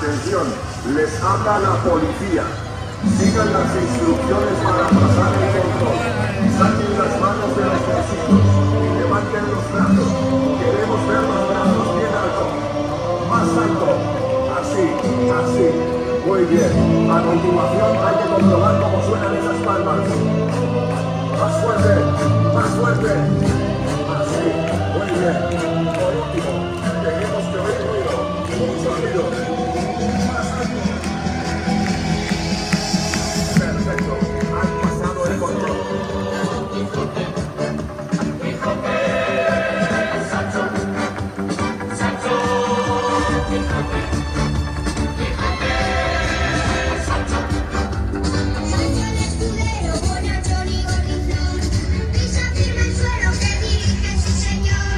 Atención, les habla la policía. Sigan las instrucciones para pasar el control. Saquen las manos de los bolsillos y levanten los brazos. Queremos ver los brazos bien altos. Más alto. Así, así. Muy bien. A continuación hay que comprobar cómo suenan esas palmas. Más fuerte, más fuerte. Así. Muy bien. Por último, tenemos que oír ruido. Mucho ruido. Más alto. Perfecto. Han pasado el control. Pisa firme el suelo que dirige su señor.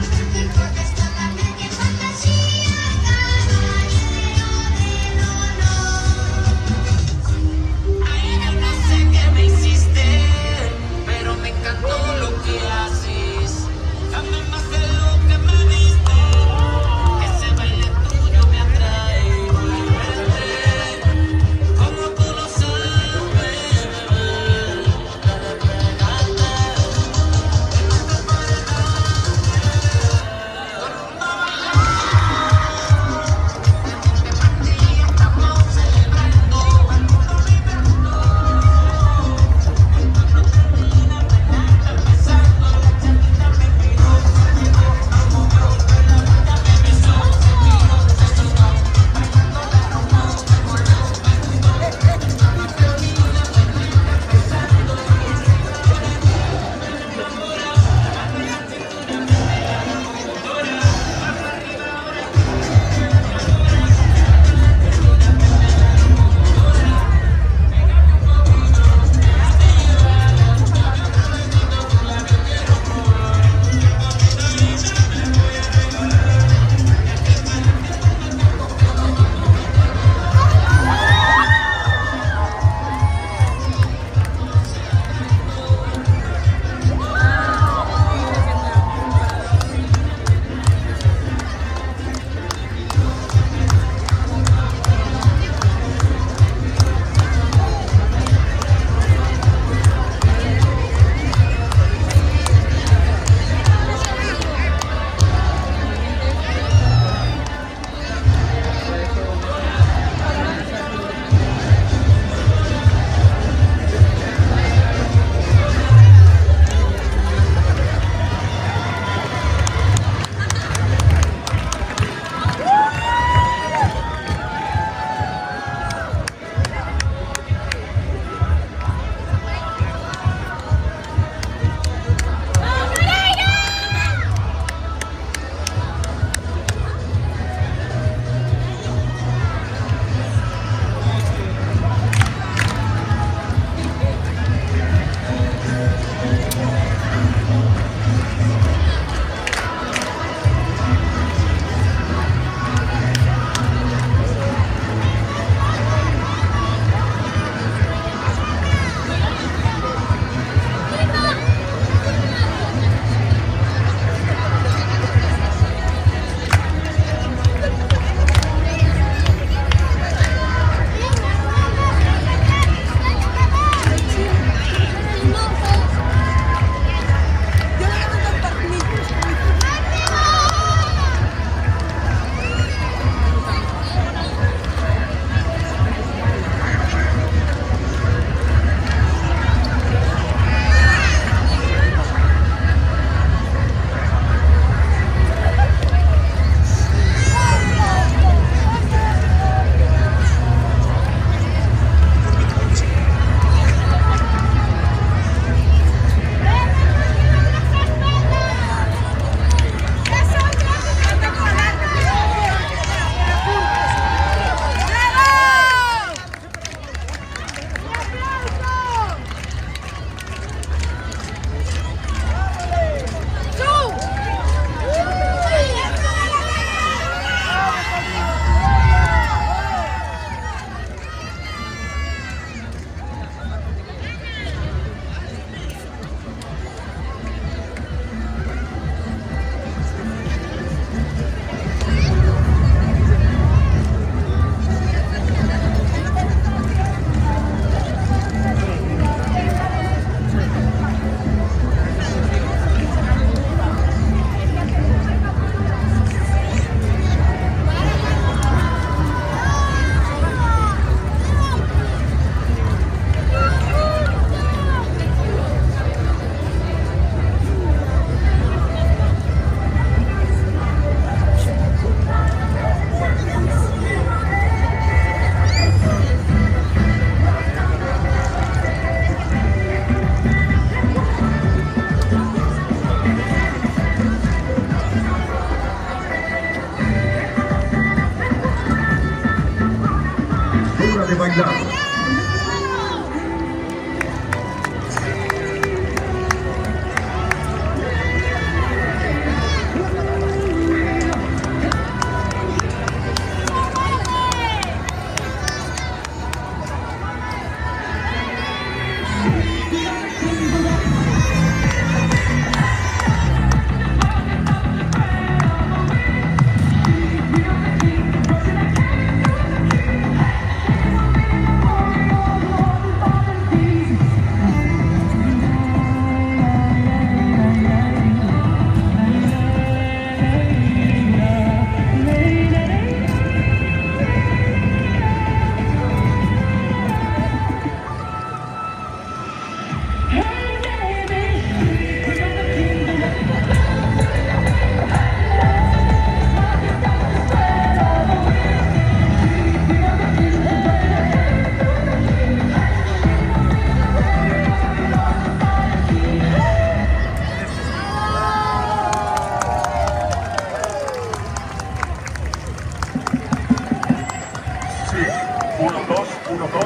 1, 2, 1, 2.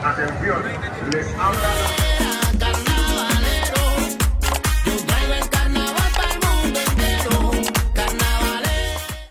Atención, les habla.